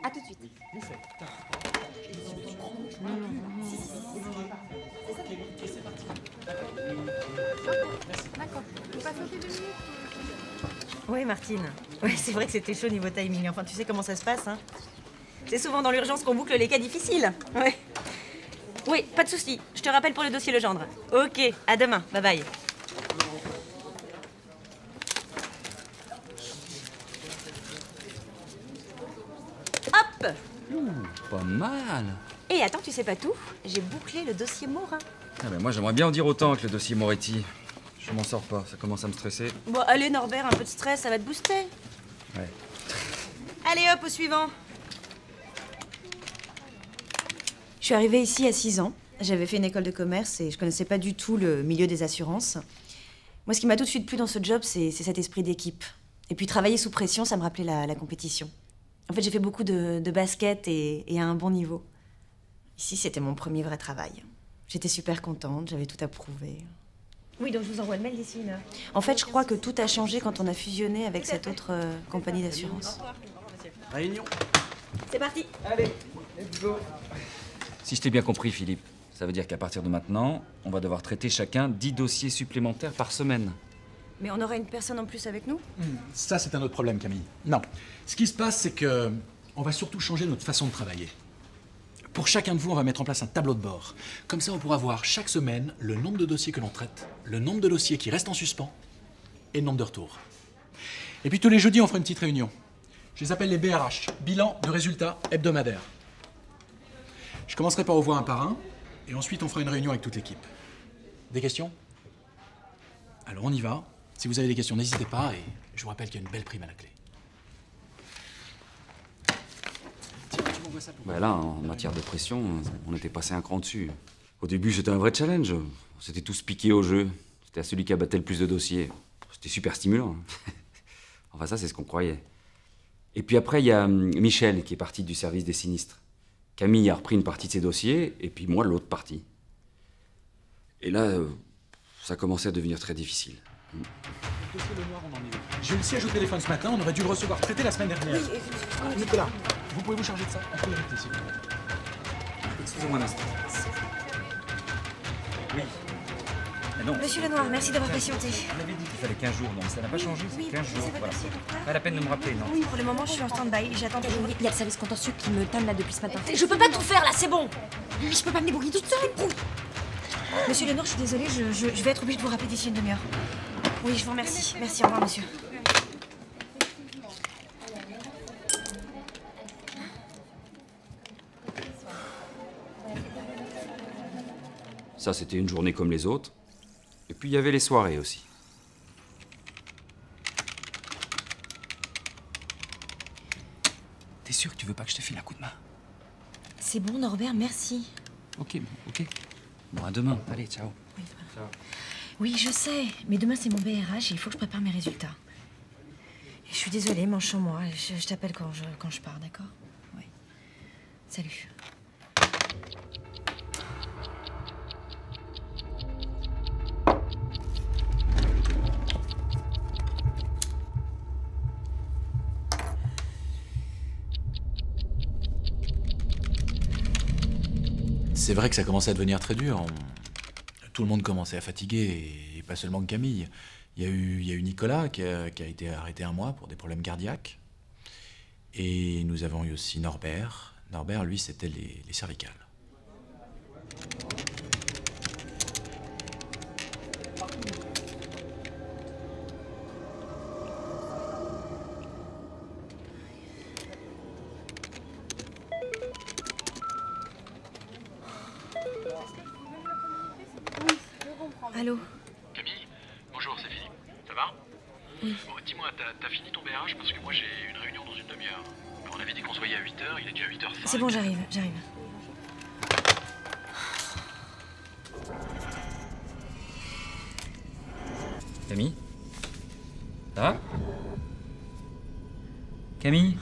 À tout de suite. D'accord. Vous passez au minutes. Oui, Martine. Oui, c'est vrai que c'était chaud niveau timing. Enfin, tu sais comment ça se passe, hein. C'est souvent dans l'urgence qu'on boucle les cas difficiles. Ouais. Oui, pas de souci. Je te rappelle pour le dossier Legendre. Ok, à demain. Bye bye. Hop! Pas mal. Et attends, tu sais pas tout? J'ai bouclé le dossier Morin. Ah ben moi, j'aimerais bien en dire autant avec le dossier Moretti. Je m'en sors pas, ça commence à me stresser. Bon, allez, Norbert, un peu de stress, ça va te booster. Ouais. Allez, hop, au suivant. Je suis arrivée ici à 6 ans. J'avais fait une école de commerce et je connaissais pas du tout le milieu des assurances. Moi, ce qui m'a tout de suite plu dans ce job, c'est cet esprit d'équipe. Et puis, travailler sous pression, ça me rappelait la compétition. En fait, j'ai fait beaucoup de basket et à un bon niveau. Ici, c'était mon premier vrai travail. J'étais super contente, j'avais tout approuvé. Oui, donc je vous envoie le mail d'ici une heure. En fait, je crois que tout a changé quand on a fusionné avec cette autre compagnie d'assurance. Réunion. C'est parti. Allez, let's go. Si je t'ai bien compris, Philippe, ça veut dire qu'à partir de maintenant, on va devoir traiter chacun 10 dossiers supplémentaires par semaine. Mais on aura une personne en plus avec nous? Ça, c'est un autre problème, Camille. Non. Ce qui se passe, c'est que on va surtout changer notre façon de travailler. Pour chacun de vous, on va mettre en place un tableau de bord. Comme ça, on pourra voir chaque semaine le nombre de dossiers que l'on traite, le nombre de dossiers qui restent en suspens et le nombre de retours. Et puis tous les jeudis, on fera une petite réunion. Je les appelle les BRH, bilan de résultats hebdomadaires. Je commencerai par vous voir un par un, et ensuite on fera une réunion avec toute l'équipe. Des questions? Alors on y va. Si vous avez des questions, n'hésitez pas, et je vous rappelle qu'il y a une belle prime à la clé. Tiens, tu m'envoies ça pour... Bah là, en matière de pression, on était passé un cran dessus. Au début, c'était un vrai challenge. On s'était tous piqués au jeu. C'était à celui qui abattait le plus de dossiers. C'était super stimulant. Enfin, ça, c'est ce qu'on croyait. Et puis après, il y a Michel qui est parti du service des sinistres. Camille a repris une partie de ses dossiers, et puis moi, l'autre partie. Et là, ça commençait à devenir très difficile. Le dossier Le Noir, on en est où? J'ai eu le siège au téléphone ce matin, on aurait dû le recevoir traité la semaine dernière. Oui, Nicolas, vous pouvez vous charger de ça en priorité, s'il vous plaît. Excusez-moi un instant. Oui. Mais non. Monsieur Lenoir, merci d'avoir patienté. On avait dit qu'il fallait 15 jours, donc ça n'a pas changé, c'est Oui, 15 jours. c'est votre Voilà. dossier, pourquoi? Pas la peine de me rappeler, non? Oui, pour le moment, je suis en stand-by. J'attends toujours. Il y a le service contentieux qui me tanne là depuis ce matin. Je peux pas tout faire là, c'est bon. Mais je peux pas me débrouiller toute seule. Monsieur Lenoir, je suis désolée, je vais être obligée de vous rappeler d'ici une demi-heure. Oui, je vous remercie. Merci, au revoir, monsieur. Ça, c'était une journée comme les autres. Et puis, il y avait les soirées aussi. T'es sûr que tu veux pas que je te file un coup de main? C'est bon, Norbert, merci. Ok, ok. Bon, à demain. Allez, ciao. Oui, voilà. Oui, je sais, mais demain c'est mon BRH et il faut que je prépare mes résultats. Et je suis désolée, mange sur moi. Je t'appelle quand je pars, d'accord? Oui. Salut. C'est vrai que ça commençait à devenir très dur. Tout le monde commençait à fatiguer, et pas seulement que Camille. Il y a eu Nicolas qui a été arrêté un mois pour des problèmes cardiaques. Et nous avons eu aussi Norbert. Norbert, lui, c'était les cervicales. Allô? Camille, bonjour, c'est Philippe. Ça va? Oui. Bon, dis-moi, t'as fini ton BRH parce que moi j'ai une réunion dans une demi-heure. On avait dit qu'on se voyait à 8h, il est déjà 8h05. C'est bon, j'arrive. Camille? Ça va? Camille?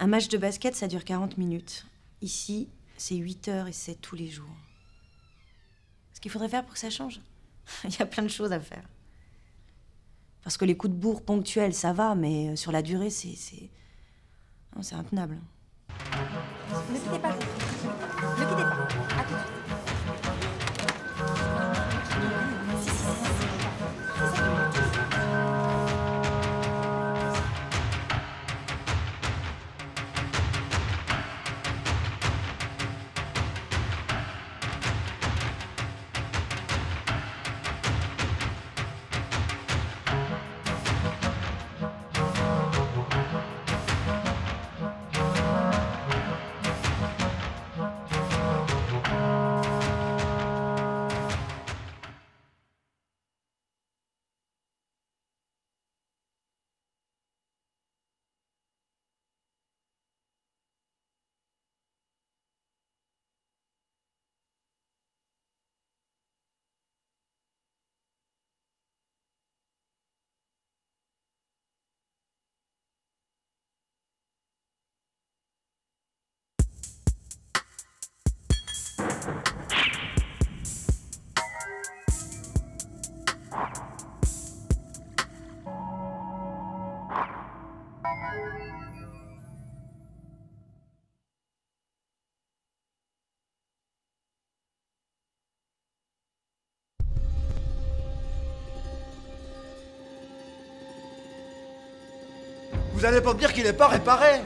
Un match de basket, ça dure 40 minutes. Ici, c'est 8 heures et c'est tous les jours. Ce qu'il faudrait faire pour que ça change, il y a plein de choses à faire. Parce que les coups de bourre ponctuels, ça va, mais sur la durée, c'est intenable. Ne quittez pas. Ne quittez pas. À tout de suite. Vous allez pas me dire qu'il n'est pas réparé.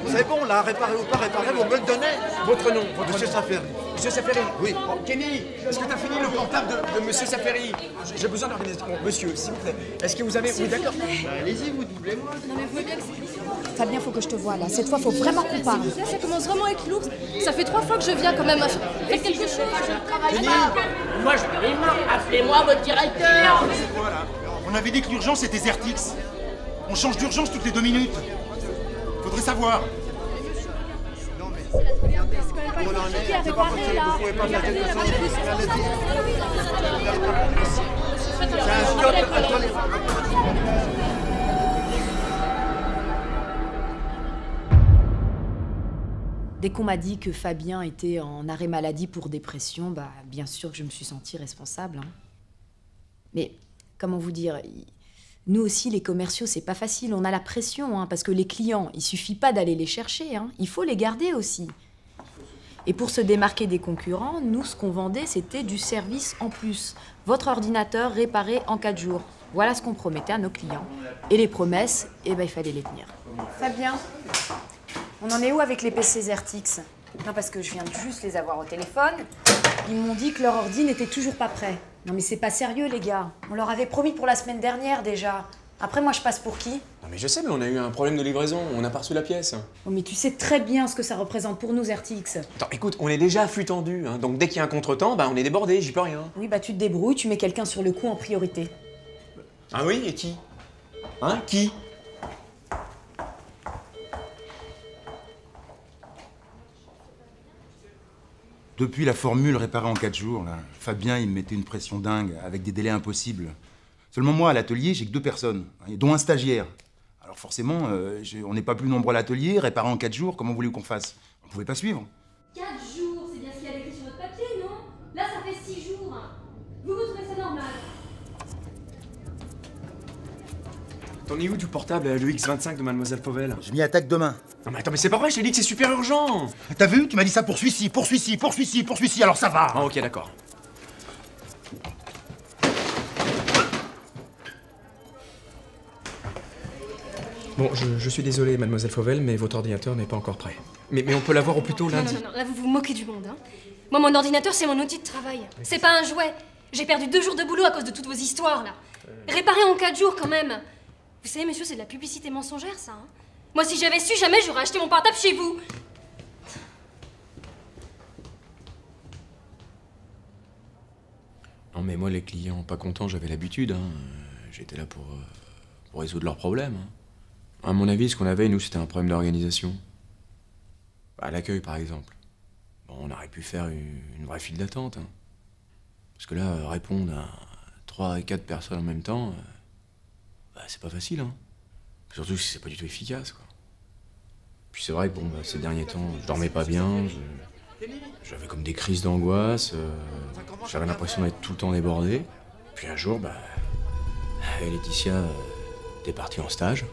C'est bon, là, réparé ou pas réparé, vous me le donnez. Votre nom, Monsieur Saferi. Monsieur Saferi. Oui. Oh, Kenny, est-ce que tu as fini le portable de Monsieur Saferi? J'ai besoin d'organiser. Bon, monsieur, s'il vous plaît. Est-ce que vous avez. Oui, d'accord. Allez-y, vous doublez-moi. Non mais vous voyez bien que c'est... Fabien, faut que je te voie là. Cette fois, faut vraiment qu'on parle. Ça commence vraiment avec l'ours. Ça fait 3 fois que je viens quand même. Faites quelque chose. Moi, je vais mort. Appelez-moi votre directeur. Voilà. On avait dit que l'urgence était Zertix. On change d'urgence toutes les 2 minutes. Faudrait savoir. Qui a réparé là? Vous pouvez pas faire quelque chose. C'est un stop. Dès qu'on m'a dit que Fabien était en arrêt maladie pour dépression, bah bien sûr que je me suis sentie responsable. Hein. Mais comment vous dire, nous aussi les commerciaux, c'est pas facile, on a la pression, hein, parce que les clients, il suffit pas d'aller les chercher, hein, il faut les garder aussi. Et pour se démarquer des concurrents, nous ce qu'on vendait c'était du service en plus. Votre ordinateur réparé en 4 jours. Voilà ce qu'on promettait à nos clients. Et les promesses, eh ben, il fallait les tenir. Fabien, on en est où avec les PC Zertix? Non, parce que je viens de juste les avoir au téléphone. Ils m'ont dit que leur ordi n'était toujours pas prêt. Non mais c'est pas sérieux les gars. On leur avait promis pour la semaine dernière déjà. Après moi je passe pour qui? Non, mais je sais, mais on a eu un problème de livraison. On n'a pas reçu la pièce. Oh, mais tu sais très bien ce que ça représente pour nous Zertix. Attends, écoute, on est déjà à flux tendu. Hein, donc dès qu'il y a un contretemps, bah, on est débordé, j'y peux rien. Oui bah tu te débrouilles, tu mets quelqu'un sur le coup en priorité. Ah oui, et qui? Hein? Qui? Depuis la formule réparée en 4 jours, là, Fabien, il me mettait une pression dingue, avec des délais impossibles. Seulement moi, à l'atelier, j'ai que 2 personnes, dont un stagiaire. Alors forcément, on n'est pas plus nombreux à l'atelier, réparé en 4 jours, comment voulez-vous qu'on fasse? On pouvait pas suivre. 4 jours, c'est bien ce qu'il y avait écrit sur votre papier, non? Là, ça fait 6 jours. Vous trouvez ça normal? T'en es où du portable, le X25 de Mademoiselle Fauvel? Je m'y attaque demain. Non mais attends, mais c'est pas vrai, je t'ai dit que c'est super urgent. T'as vu? Tu m'as dit ça pour celui-ci, pour celui-ci, pour celui-ci, pour celui-ci, alors ça va. Ah ok, d'accord. Bon, je suis désolé, Mademoiselle Fauvel, mais votre ordinateur n'est pas encore prêt. Mais on peut l'avoir au plus tôt lundi. Non, là vous vous moquez du monde, hein. Moi, mon ordinateur, c'est mon outil de travail. C'est pas un jouet. J'ai perdu 2 jours de boulot à cause de toutes vos histoires, là. Réparé en 4 jours, quand même. Vous savez, monsieur, c'est de la publicité mensongère, ça, hein. Moi, si j'avais su, jamais j'aurais acheté mon portable chez vous. Non mais moi, les clients pas contents, j'avais l'habitude, hein. J'étais là pour résoudre leurs problèmes. Hein. À mon avis, ce qu'on avait, nous, c'était un problème d'organisation. À l'accueil, par exemple. Bon, on aurait pu faire une vraie file d'attente. Hein. Parce que là, répondre à 3 et 4 personnes en même temps, bah, c'est pas facile. Hein. Surtout si c'est pas du tout efficace, quoi. Puis Puis c'est vrai que bon, bah, ces derniers temps, je dormais pas bien, j'avais comme des crises d'angoisse, j'avais l'impression d'être tout le temps débordé. Puis un jour, bah, Laetitia était partie en stage.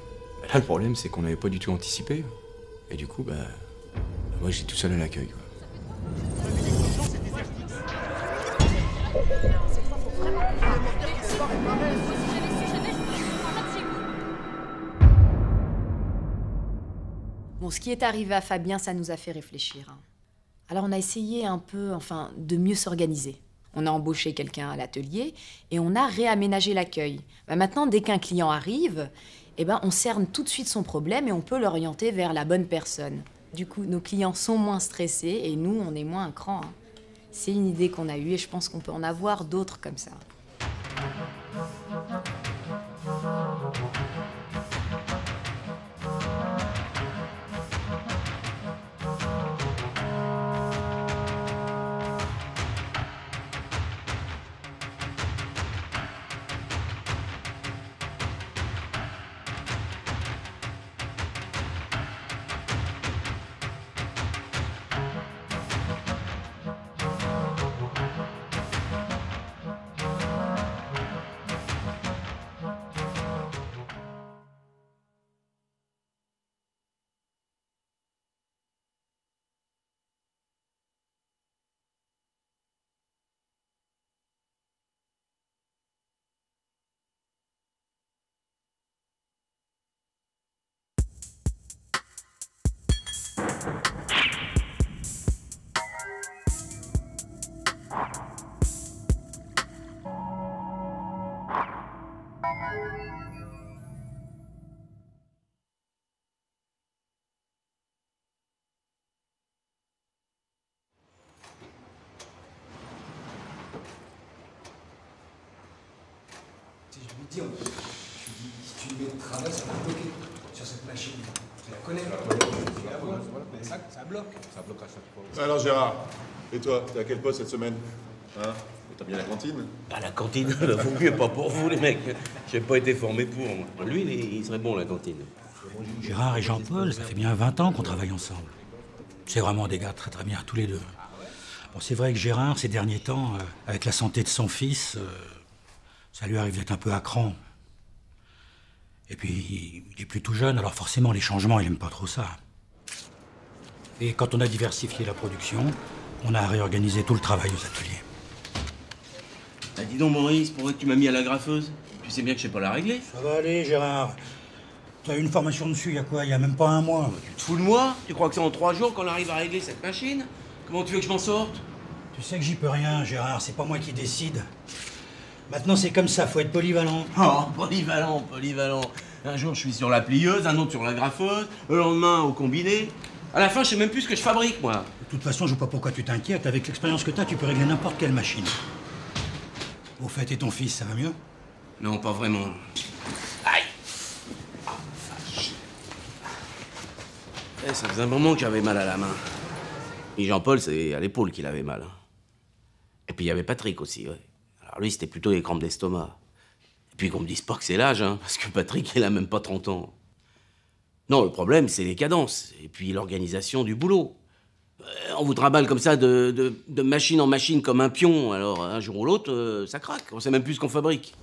Là, le problème, c'est qu'on n'avait pas du tout anticipé. Et du coup, bah, moi, j'étais tout seul à l'accueil, quoi. Bon, ce qui est arrivé à Fabien, ça nous a fait réfléchir. Hein. Alors on a essayé un peu, enfin, de mieux s'organiser. On a embauché quelqu'un à l'atelier et on a réaménagé l'accueil. Bah, maintenant, dès qu'un client arrive, eh ben, on cerne tout de suite son problème et on peut l'orienter vers la bonne personne. Du coup, nos clients sont moins stressés et nous, on est moins un cran. Hein. C'est une idée qu'on a eue et je pense qu'on peut en avoir d'autres comme ça. Si tu mets de travail, ça va bloquer sur cette machine. Tu la connais. Ça bloque. Ça bloque à chaque fois. Alors Gérard, et toi, t'es à quel poste cette semaine? Hein? T'as bien la cantine? Ah, la cantine, vaut mieux pas pour vous, les mecs. J'ai pas été formé pour. Lui, il serait bon, la cantine. Gérard et Jean-Paul, ça fait bien 20 ans qu'on travaille ensemble. C'est vraiment des gars très très bien, tous les deux. Bon, c'est vrai que Gérard, ces derniers temps, avec la santé de son fils, ça lui arrive d'être un peu à cran. Et puis, il est plus tout jeune, alors forcément, les changements, il aime pas trop ça. Et quand on a diversifié la production, on a réorganisé tout le travail aux ateliers. Ah, dis donc, Maurice, pourquoi tu m'as mis à la graffeuse? Tu sais bien que je sais pas la régler. Ça va aller, Gérard. Tu as eu une formation dessus, il y a quoi? Il y a même pas un mois. Tu te fous de moi? Tu crois que c'est en 3 jours qu'on arrive à régler cette machine? Comment tu veux que je m'en sorte? Tu sais que j'y peux rien, Gérard, c'est pas moi qui décide. Maintenant, c'est comme ça, faut être polyvalent. Oh, polyvalent, polyvalent. Un jour, je suis sur la plieuse, un autre sur la graffeuse, le lendemain, au combiné. À la fin, je sais même plus ce que je fabrique, moi. De toute façon, je vois pas pourquoi tu t'inquiètes. Avec l'expérience que t'as, tu peux régler n'importe quelle machine. Au fait, et ton fils, ça va mieux? Non, pas vraiment. Aïe! Oh, vache. Eh, ça faisait un moment que j'avais mal à la main. Et Jean-Paul, c'est à l'épaule qu'il avait mal. Et puis, il y avait Patrick aussi, ouais. Alors lui, c'était plutôt les crampes d'estomac. Et puis qu'on me dise pas que c'est l'âge, hein, parce que Patrick, il a même pas 30 ans. Non, le problème, c'est les cadences, et puis l'organisation du boulot. On vous trimballe comme ça de machine en machine comme un pion, alors un jour ou l'autre, ça craque, on sait même plus ce qu'on fabrique.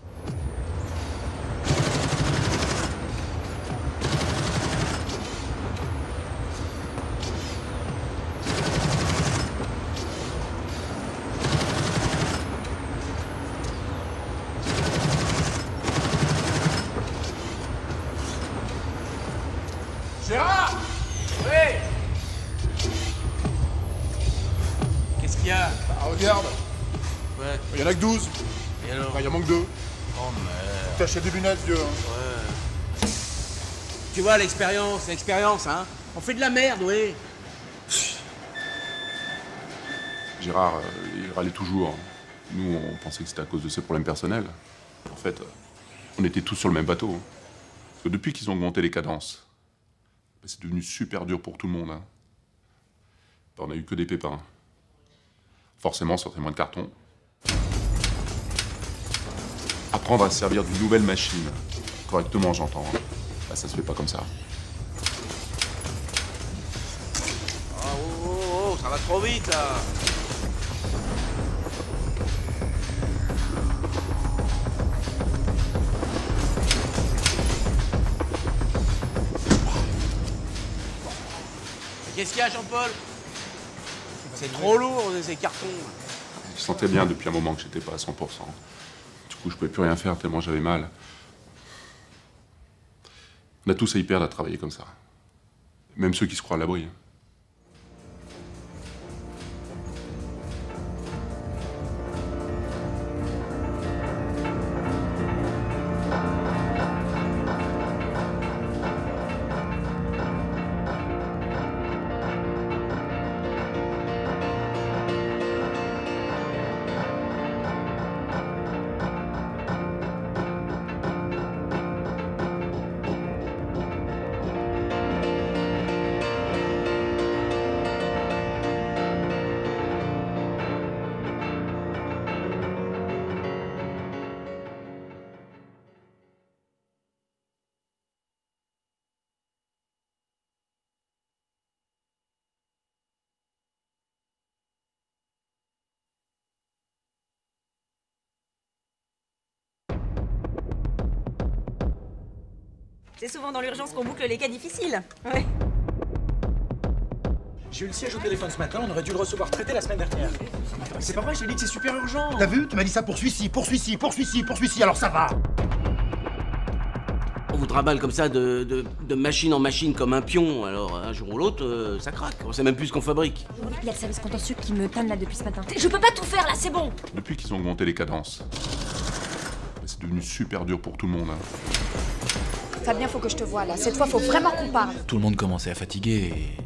Gérard! Oui! Qu'est-ce qu'il y a? Bah, regarde! Ouais. Il y en a que 12. Et alors? Enfin, il en manque 2. Oh merde. T'achètes des lunettes, vieux. Hein. Ouais. Tu vois, l'expérience, hein? On fait de la merde, oui. Gérard, il râlait toujours. Nous, on pensait que c'était à cause de ses problèmes personnels. En fait, on était tous sur le même bateau. Parce que depuis qu'ils ont augmenté les cadences, c'est devenu super dur pour tout le monde. Hein. On a eu que des pépins. Forcément, sortait moins de carton. Apprendre à se servir d'une nouvelle machine. Correctement, j'entends. Hein. Bah, ça se fait pas comme ça. va trop vite, là. Qu'est-ce qu'il y a, Jean-Paul? C'est trop lourd, ces cartons. Je sentais bien depuis un moment que j'étais pas à 100%. Du coup, je pouvais plus rien faire tellement j'avais mal. On a tous à y perdre à travailler comme ça. Même ceux qui se croient à l'abri. C'est souvent dans l'urgence qu'on boucle les cas difficiles. Ouais. J'ai eu le siège au téléphone ce matin, on aurait dû le recevoir traité la semaine dernière. C'est pas vrai, je t'ai dit que c'est super urgent. T'as vu? Tu m'as dit ça pour celui-ci, pour celui-ci, pour celui-ci, pour celui-ci, alors ça va. On vous trimballe comme ça de machine en machine comme un pion, alors un jour ou l'autre, ça craque. On sait même plus ce qu'on fabrique. Il y a le service contentieux qui me tanne là depuis ce matin. Je peux pas tout faire là, c'est bon. Depuis qu'ils ont augmenté les cadences, c'est devenu super dur pour tout le monde. Hein. Fabien, faut que je te voie là. Cette fois, faut vraiment qu'on parle. Tout le monde commençait à fatiguer et...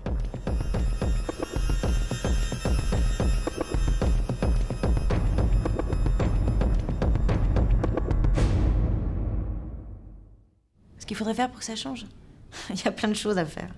Ce qu'il faudrait faire pour que ça change. Il y a plein de choses à faire.